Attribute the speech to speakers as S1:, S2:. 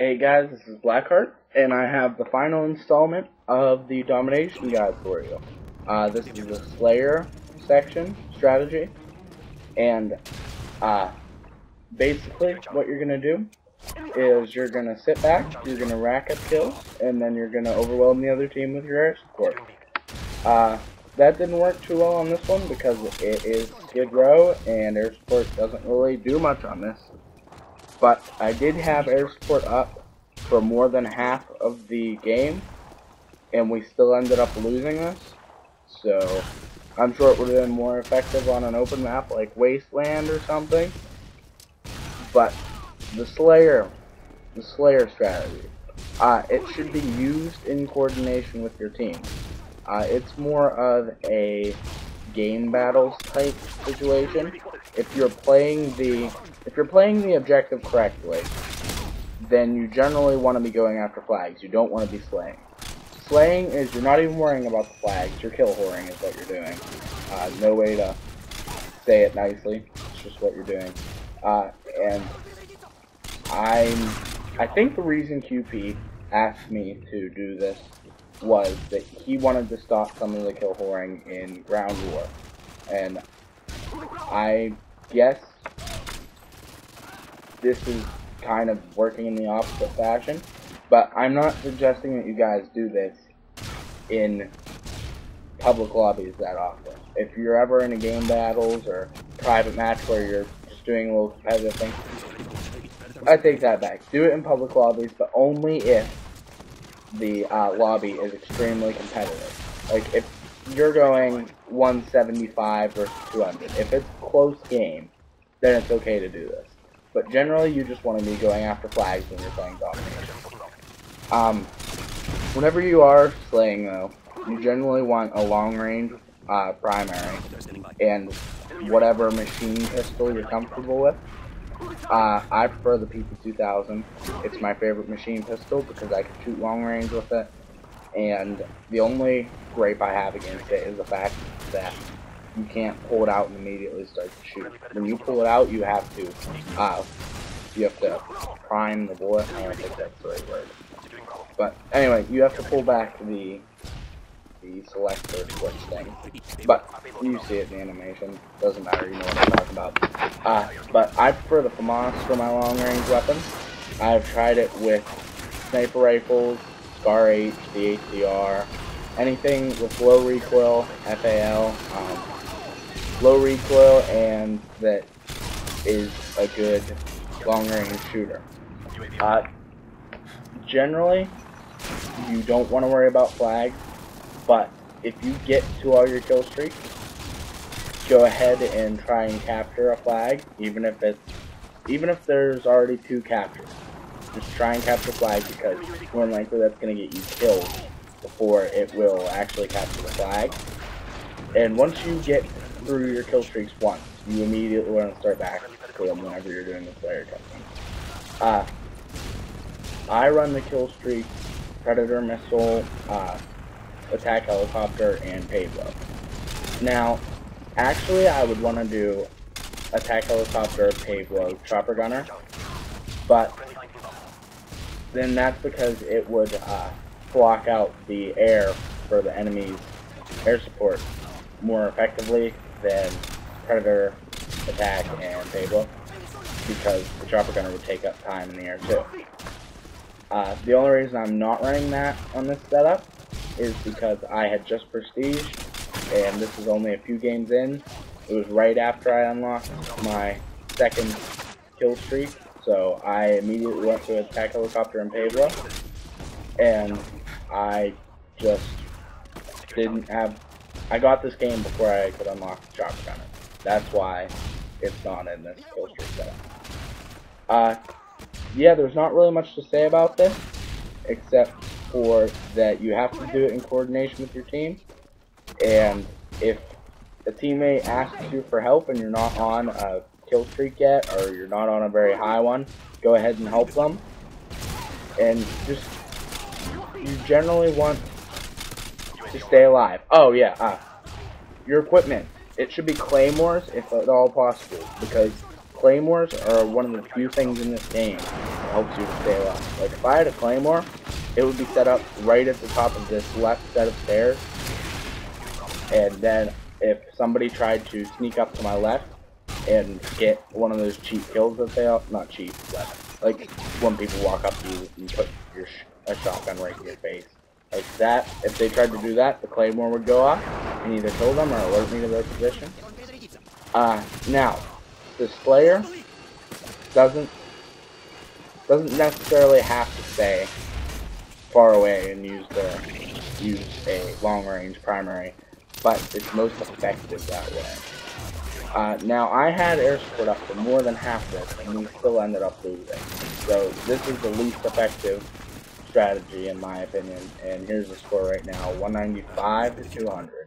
S1: Hey guys, this is Blackheart, and I have the final installment of the Domination guide for you. This is the Slayer section strategy, and basically what you're going to do is you're going to sit back, you're going to rack up kills, and then you're going to overwhelm the other team with your air support. That didn't work too well on this one because it is Skid Row, and air support doesn't really do much on this. But I did have air support up for more than half of the game, and we still ended up losing this. So I'm sure it would have been more effective on an open map like Wasteland or something. But the Slayer strategy, it should be used in coordination with your team. It's more of a game battles type situation. If you're playing the objective correctly, then you generally want to be going after flags. You don't want to be slaying. Slaying is you're not even worrying about the flags. You're kill whoring is what you're doing. No way to say it nicely. It's just what you're doing. And I think the reason QP asked me to do this was that he wanted to stop some of the kill whoring in ground war, and I guess this is kind of working in the opposite fashion, but I'm not suggesting that you guys do this in public lobbies that often. If you're ever in a game battles or private match where you're just doing a little competitive thing, I take that back. Do it in public lobbies, but only if the lobby is extremely competitive. Like if you're going 175 versus 200, if it's a close game, then it's okay to do this. But generally, you just want to be going after flags when you're playing Domination. Whenever you are slaying, though, you generally want a long-range primary and whatever machine pistol you're comfortable with. I prefer the PP2000. It's my favorite machine pistol because I can shoot long range with it. And the only gripe I have against it is the fact that you can't pull it out and immediately start to shoot. When you pull it out, you have to prime the bullet. I don't think that's the right word. But anyway, you have to pull back the selector switch thing. But you see it in the animation. Doesn't matter, you know what I'm talking about. But I prefer the FAMAS for my long range weapons. I've tried it with sniper rifles, Scar H, the HDR, anything with low recoil, FAL, low recoil, and that is a good long range shooter. Generally, you don't want to worry about flags, but if you get to all your kill streaks, go ahead and try and capture a flag, even if there's already 2 captures. Just try and capture flag because more than likely that's going to get you killed before it will actually capture the flag. And once you get through your kill streaks once, you immediately want to start back to them whenever you're doing the Slayer technique. I run the kill streak, Predator Missile, Attack Helicopter, and Payload. Now, actually I would want to do Attack Helicopter, Payload, Chopper Gunner, but then that's because it would block out the air for the enemy's air support more effectively than Predator, Attack, and Payload, because the Chopper Gunner would take up time in the air too. The only reason I'm not running that on this setup is because I had just Prestige, and this is only a few games in. It was right after I unlocked my second kill streak, so I immediately went to Attack Helicopter and Payload, and I just didn't have... I got this game before I could unlock the Chopper Gunner. That's why it's not in this kill streak setup. Yeah, there's not really much to say about this, except for that you have to do it in coordination with your team, and if a teammate asks you for help and you're not on a kill streak yet, or you're not on a very high one, go ahead and help them. And just, you generally want to stay alive. Oh yeah, your equipment, it should be claymores if at all possible, because claymores are one of the few things in this game helps you to stay alive. Like, if I had a claymore, it would be set up right at the top of this left set of stairs, and then if somebody tried to sneak up to my left and get one of those cheap kills that they all, not cheap, but like when people walk up to you and put a shotgun right in your face. Like that, if they tried to do that, the claymore would go off and either kill them or alert me to their position. Now, the Slayer doesn't necessarily have to stay far away and use a long-range primary, but it's most effective that way. Now, I had air support up for more than half this, and we still ended up losing. So this is the least effective strategy in my opinion, and here's the score right now, 195 to 200.